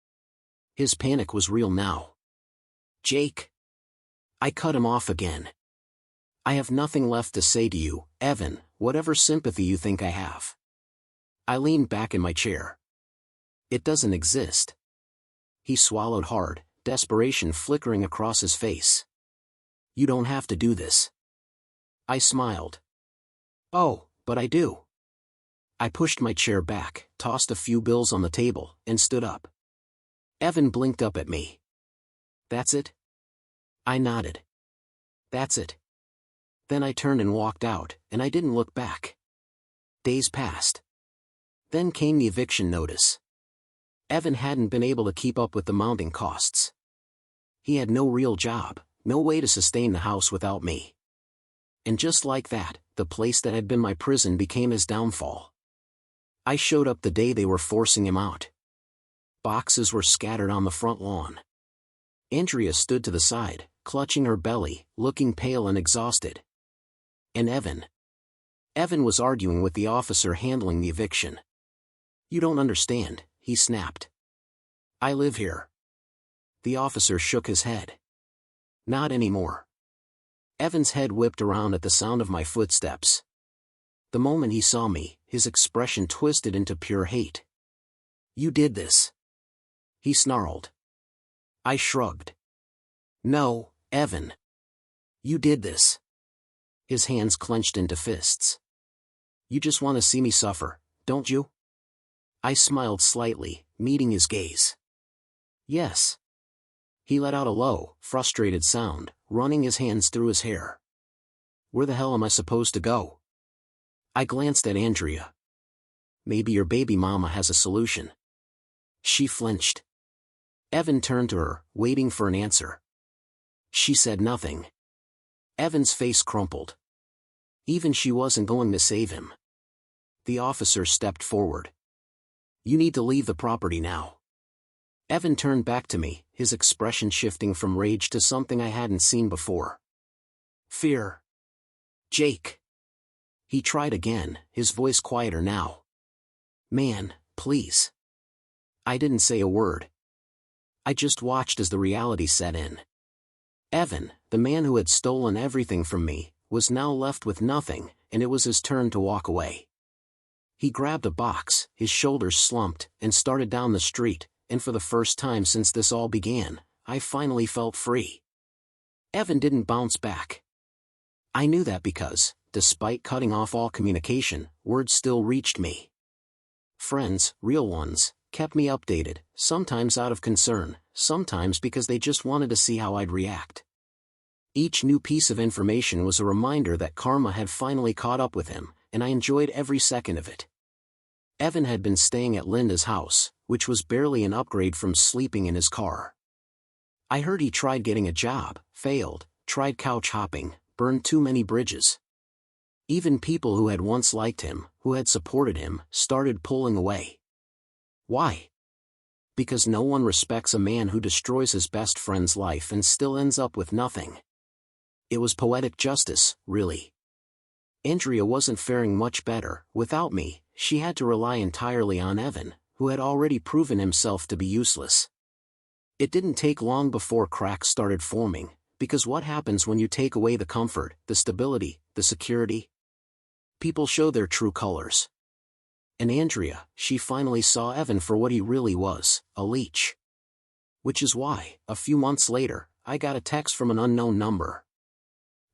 Speaker 1: His panic was real now. "Jake." I cut him off again. "I have nothing left to say to you, Evan, whatever sympathy you think I have." I leaned back in my chair. "It doesn't exist." He swallowed hard, desperation flickering across his face. "You don't have to do this." I smiled. "Oh, but I do." I pushed my chair back, tossed a few bills on the table, and stood up. Evan blinked up at me. "That's it?" I nodded. "That's it." Then I turned and walked out, and I didn't look back. Days passed. Then came the eviction notice. Evan hadn't been able to keep up with the mounting costs. He had no real job, no way to sustain the house without me. And just like that, the place that had been my prison became his downfall. I showed up the day they were forcing him out. Boxes were scattered on the front lawn. Andrea stood to the side, clutching her belly, looking pale and exhausted. And Evan was arguing with the officer handling the eviction. "You don't understand," he snapped. "I live here." The officer shook his head. "Not anymore." Evan's head whipped around at the sound of my footsteps. The moment he saw me, his expression twisted into pure hate. "You did this," he snarled. I shrugged. "No, Evan. You did this." His hands clenched into fists. "You just want to see me suffer, don't you?" I smiled slightly, meeting his gaze. "Yes." He let out a low, frustrated sound, running his hands through his hair. "Where the hell am I supposed to go?" I glanced at Andrea. "Maybe your baby mama has a solution." She flinched. Evan turned to her, waiting for an answer. She said nothing. Evan's face crumpled. Even she wasn't going to save him. The officer stepped forward. "You need to leave the property now." Evan turned back to me, his expression shifting from rage to something I hadn't seen before. "Fear." "Jake." He tried again, his voice quieter now. "Man, please." I didn't say a word. I just watched as the reality set in. Evan, the man who had stolen everything from me, was now left with nothing, and it was his turn to walk away. He grabbed a box, his shoulders slumped, and started down the street, and for the first time since this all began, I finally felt free. Evan didn't bounce back. I knew that because, despite cutting off all communication, word still reached me. Friends, real ones, kept me updated, sometimes out of concern, sometimes because they just wanted to see how I'd react. Each new piece of information was a reminder that karma had finally caught up with him, and I enjoyed every second of it. Evan had been staying at Linda's house, which was barely an upgrade from sleeping in his car. I heard he tried getting a job, failed, tried couch hopping, burned too many bridges. Even people who had once liked him, who had supported him, started pulling away. Why? Because no one respects a man who destroys his best friend's life and still ends up with nothing. It was poetic justice, really. Andrea wasn't faring much better. Without me, she had to rely entirely on Evan, who had already proven himself to be useless. It didn't take long before cracks started forming, because what happens when you take away the comfort, the stability, the security? People show their true colors. And Andrea, she finally saw Evan for what he really was, a leech. Which is why, a few months later, I got a text from an unknown number.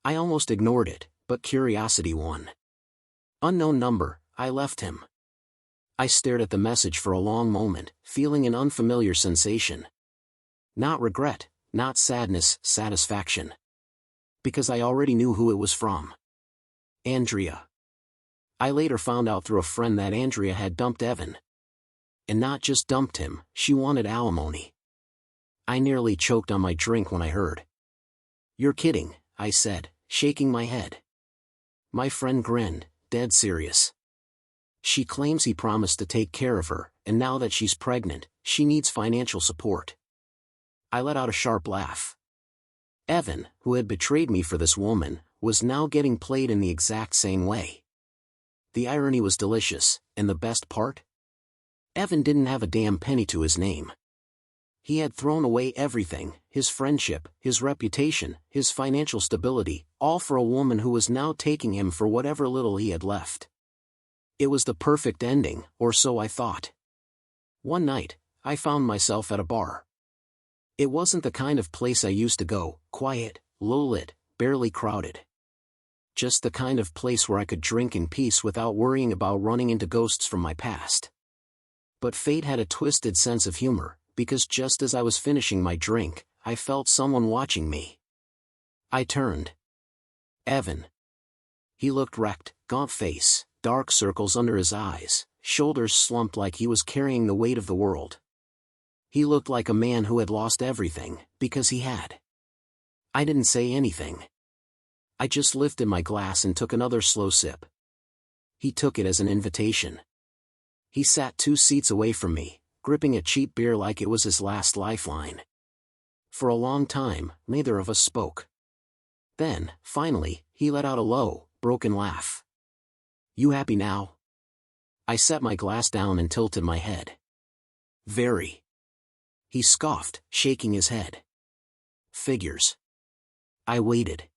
Speaker 1: I almost ignored it, but curiosity won. "Unknown number," I left him. I stared at the message for a long moment, feeling an unfamiliar sensation. Not regret, not sadness, satisfaction. Because I already knew who it was from. Andrea. I later found out through a friend that Andrea had dumped Evan. And not just dumped him, she wanted alimony. I nearly choked on my drink when I heard. "You're kidding," I said, shaking my head. My friend grinned, dead serious. "She claims he promised to take care of her, and now that she's pregnant, she needs financial support." I let out a sharp laugh. Evan, who had betrayed me for this woman, was now getting played in the exact same way. The irony was delicious, and the best part? Evan didn't have a damn penny to his name. He had thrown away everything, his friendship, his reputation, his financial stability, all for a woman who was now taking him for whatever little he had left. It was the perfect ending, or so I thought. One night, I found myself at a bar. It wasn't the kind of place I used to go, quiet, low-lit, barely crowded. Just the kind of place where I could drink in peace without worrying about running into ghosts from my past. But fate had a twisted sense of humor, because just as I was finishing my drink, I felt someone watching me. I turned. Evan. He looked wrecked, gaunt face, dark circles under his eyes, shoulders slumped like he was carrying the weight of the world. He looked like a man who had lost everything, because he had. I didn't say anything. I just lifted my glass and took another slow sip. He took it as an invitation. He sat 2 seats away from me, gripping a cheap beer like it was his last lifeline. For a long time, neither of us spoke. Then, finally, he let out a low, broken laugh. "You happy now?" I set my glass down and tilted my head. "Very." He scoffed, shaking his head. "Figures." I waited.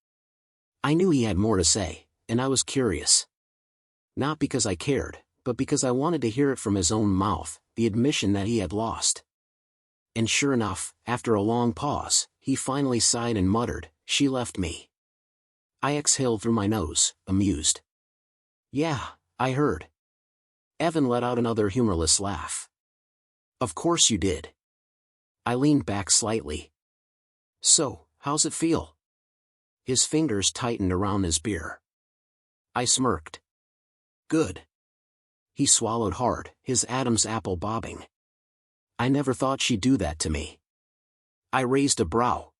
Speaker 1: I knew he had more to say, and I was curious. Not because I cared, but because I wanted to hear it from his own mouth, the admission that he had lost. And sure enough, after a long pause, he finally sighed and muttered, "She left me." I exhaled through my nose, amused. "Yeah, I heard." Evan let out another humorless laugh. "Of course you did." I leaned back slightly. "So, how's it feel?" His fingers tightened around his beer. I smirked. "Good." He swallowed hard, his Adam's apple bobbing. "I never thought she'd do that to me." I raised a brow.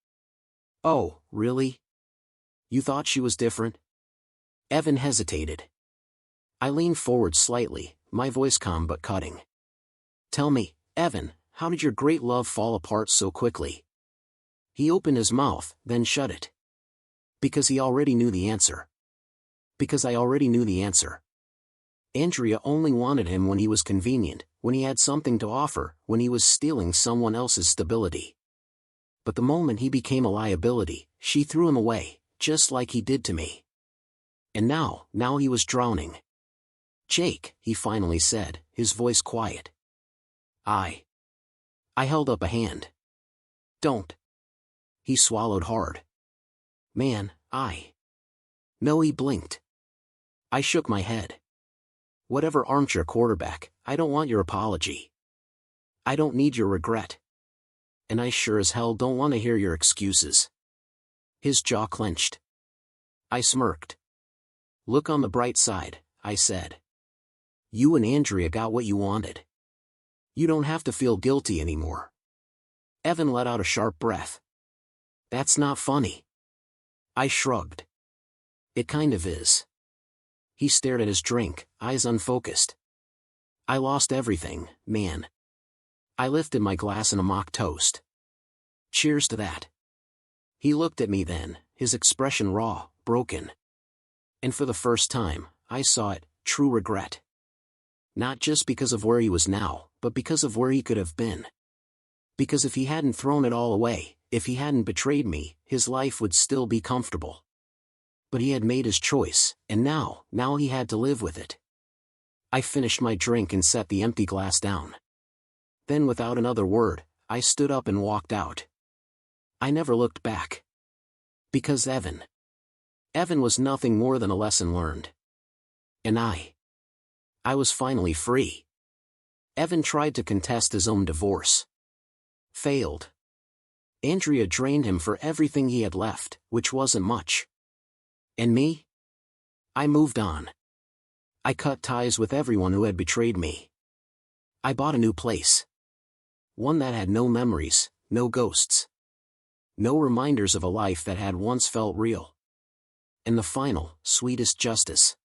Speaker 1: "Oh, really? You thought she was different?" Evan hesitated. I leaned forward slightly, my voice calm but cutting. "Tell me, Evan, how did your great love fall apart so quickly?" He opened his mouth, then shut it. Because he already knew the answer. Because I already knew the answer. Andrea only wanted him when he was convenient, when he had something to offer, when he was stealing someone else's stability. But the moment he became a liability, she threw him away, just like he did to me. And now he was drowning. "Jake," he finally said, his voice quiet. I held up a hand. "Don't." He swallowed hard. "Man, No, he blinked. I shook my head. "Whatever, armchair quarterback, I don't want your apology. I don't need your regret. And I sure as hell don't want to hear your excuses." His jaw clenched. I smirked. "Look on the bright side," I said. "You and Andrea got what you wanted. You don't have to feel guilty anymore." Evan let out a sharp breath. "That's not funny." I shrugged. "It kind of is." He stared at his drink, eyes unfocused. "I lost everything, man." I lifted my glass in a mock toast. "Cheers to that." He looked at me then, his expression raw, broken. And for the first time, I saw it, true regret. Not just because of where he was now, but because of where he could have been. Because if he hadn't thrown it all away, if he hadn't betrayed me, his life would still be comfortable. But he had made his choice, and now he had to live with it. I finished my drink and set the empty glass down. Then without another word, I stood up and walked out. I never looked back. Because Evan was nothing more than a lesson learned. And I was finally free. Evan tried to contest his own divorce. Failed. Andrea drained him for everything he had left, which wasn't much. And me? I moved on. I cut ties with everyone who had betrayed me. I bought a new place. One that had no memories, no ghosts. No reminders of a life that had once felt real. And the final, sweetest justice.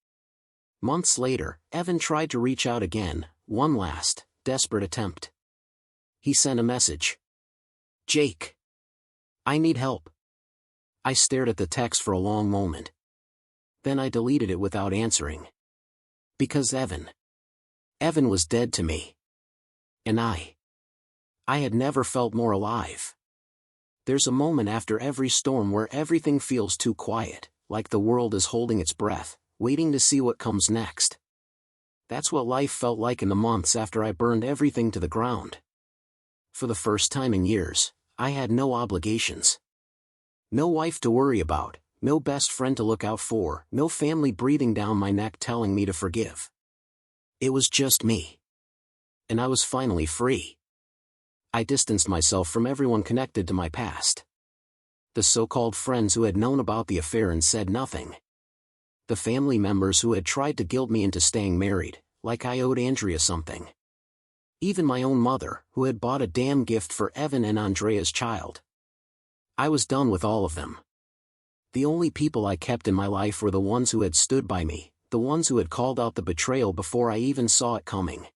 Speaker 1: Months later, Evan tried to reach out again, one last, desperate attempt. He sent a message. "Jake. I need help." I stared at the text for a long moment. Then I deleted it without answering. Because Evan was dead to me. And I had never felt more alive. There's a moment after every storm where everything feels too quiet, like the world is holding its breath, waiting to see what comes next. That's what life felt like in the months after I burned everything to the ground. For the first time in years, I had no obligations. No wife to worry about, no best friend to look out for, no family breathing down my neck telling me to forgive. It was just me. And I was finally free. I distanced myself from everyone connected to my past. The so-called friends who had known about the affair and said nothing. The family members who had tried to guilt me into staying married, like I owed Andrea something. Even my own mother, who had bought a damn gift for Evan and Andrea's child. I was done with all of them. The only people I kept in my life were the ones who had stood by me, the ones who had called out the betrayal before I even saw it coming.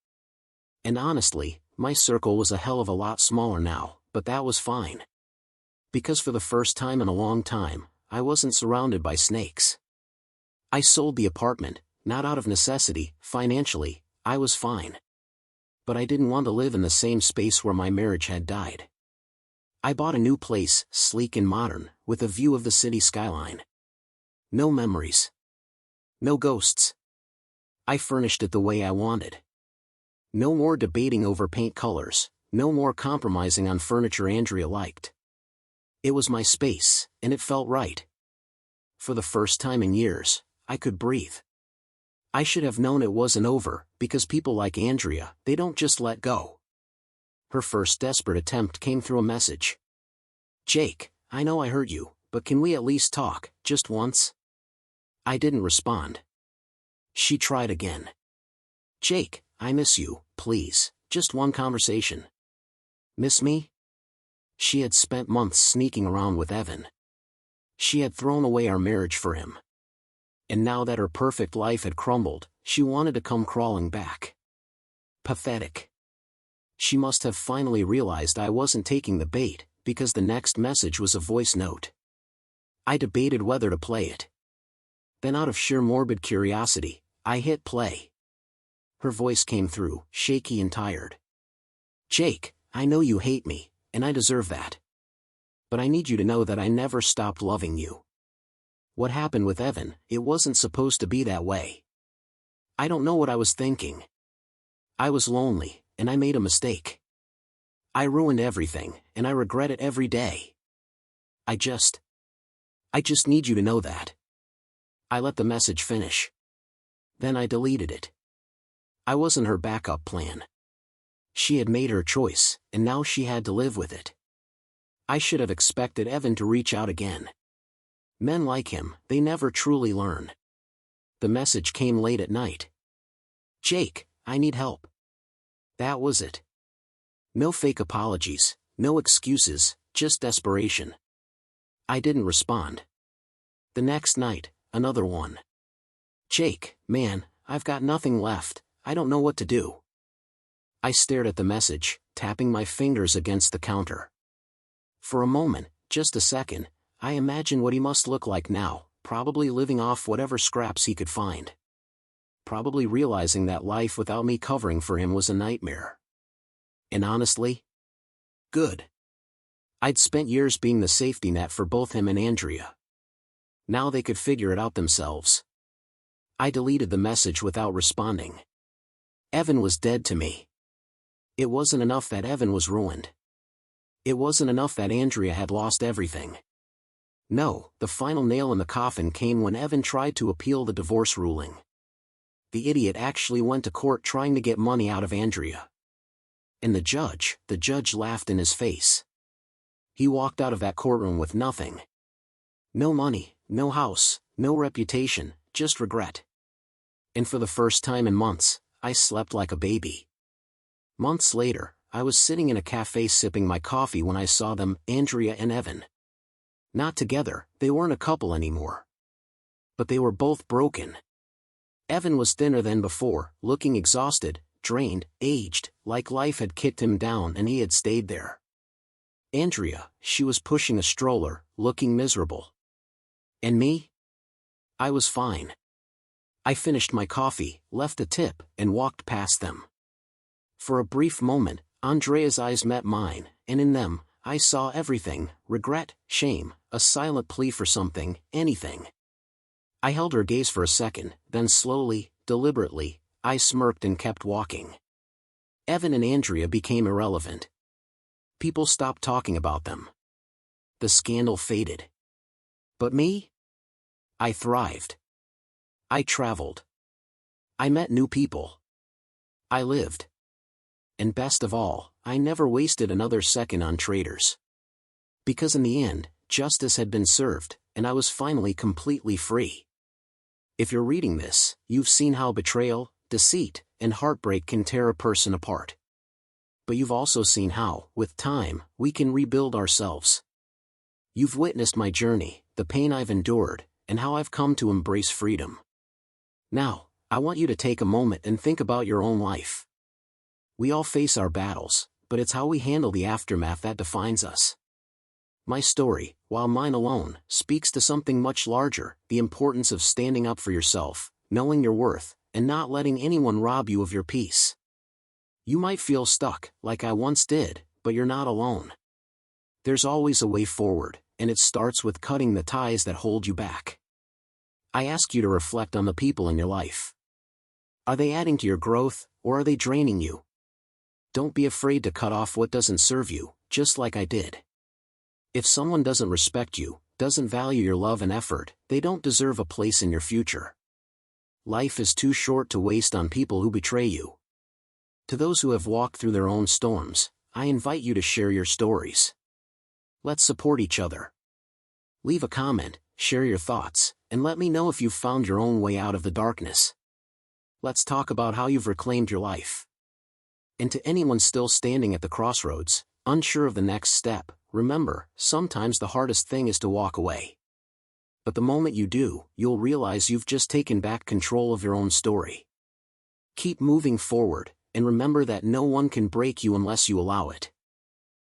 Speaker 1: And honestly, my circle was a hell of a lot smaller now, but that was fine. Because for the first time in a long time, I wasn't surrounded by snakes. I sold the apartment, not out of necessity. Financially, I was fine. But I didn't want to live in the same space where my marriage had died. I bought a new place, sleek and modern, with a view of the city skyline. No memories. No ghosts. I furnished it the way I wanted. No more debating over paint colors, no more compromising on furniture Andrea liked. It was my space, and it felt right. For the first time in years, I could breathe. I should have known it wasn't over, because people like Andrea, they don't just let go. Her first desperate attempt came through a message. "Jake, I know I hurt you, but can we at least talk, just once?" I didn't respond. She tried again. "Jake, I miss you, please, just one conversation." Miss me? She had spent months sneaking around with Evan. She had thrown away our marriage for him. And now that her perfect life had crumbled, she wanted to come crawling back. Pathetic. She must have finally realized I wasn't taking the bait, because the next message was a voice note. I debated whether to play it. Then out of sheer morbid curiosity, I hit play. Her voice came through, shaky and tired. "Jake, I know you hate me, and I deserve that. But I need you to know that I never stopped loving you. What happened with Evan, it wasn't supposed to be that way. I don't know what I was thinking. I was lonely, and I made a mistake. I ruined everything, and I regret it every day. I just need you to know that." I let the message finish. Then I deleted it. I wasn't her backup plan. She had made her choice, and now she had to live with it. I should have expected Evan to reach out again. Men like him, they never truly learn. The message came late at night. "Jake, I need help." That was it. No fake apologies, no excuses, just desperation. I didn't respond. The next night, another one. "Jake, man, I've got nothing left, I don't know what to do." I stared at the message, tapping my fingers against the counter. For a moment, just a second, I imagined what he must look like now, probably living off whatever scraps he could find. Probably realizing that life without me covering for him was a nightmare. And honestly, good. I'd spent years being the safety net for both him and Andrea. Now they could figure it out themselves. I deleted the message without responding. Evan was dead to me. It wasn't enough that Evan was ruined. It wasn't enough that Andrea had lost everything. No, the final nail in the coffin came when Evan tried to appeal the divorce ruling. The idiot actually went to court trying to get money out of Andrea. And the judge laughed in his face. He walked out of that courtroom with nothing. No money, no house, no reputation, just regret. And for the first time in months, I slept like a baby. Months later, I was sitting in a cafe sipping my coffee when I saw them, Andrea and Evan. Not together, they weren't a couple anymore. But they were both broken. Evan was thinner than before, looking exhausted, drained, aged, like life had kicked him down and he had stayed there. Andrea, she was pushing a stroller, looking miserable. And me? I was fine. I finished my coffee, left a tip, and walked past them. For a brief moment, Andrea's eyes met mine, and in them, I saw everything: regret, shame, a silent plea for something, anything. I held her gaze for a second, then slowly, deliberately, I smirked and kept walking. Evan and Andrea became irrelevant. People stopped talking about them. The scandal faded. But me? I thrived. I traveled. I met new people. I lived. And best of all, I never wasted another second on traitors. Because in the end, justice had been served, and I was finally completely free. If you're reading this, you've seen how betrayal, deceit, and heartbreak can tear a person apart. but you've also seen how, with time, we can rebuild ourselves. You've witnessed my journey, the pain I've endured, and how I've come to embrace freedom. Now, I want you to take a moment and think about your own life. We all face our battles, but it's how we handle the aftermath that defines us. My story, while mine alone, speaks to something much larger: the importance of standing up for yourself, knowing your worth, and not letting anyone rob you of your peace. You might feel stuck, like I once did, but you're not alone. There's always a way forward, and it starts with cutting the ties that hold you back. I ask you to reflect on the people in your life. Are they adding to your growth, or are they draining you? Don't be afraid to cut off what doesn't serve you, just like I did. If someone doesn't respect you, doesn't value your love and effort, they don't deserve a place in your future. Life is too short to waste on people who betray you. To those who have walked through their own storms, I invite you to share your stories. Let's support each other. Leave a comment, share your thoughts, and let me know if you've found your own way out of the darkness. Let's talk about how you've reclaimed your life. And to anyone still standing at the crossroads, unsure of the next step, remember, sometimes the hardest thing is to walk away. But the moment you do, you'll realize you've just taken back control of your own story. Keep moving forward, and remember that no one can break you unless you allow it.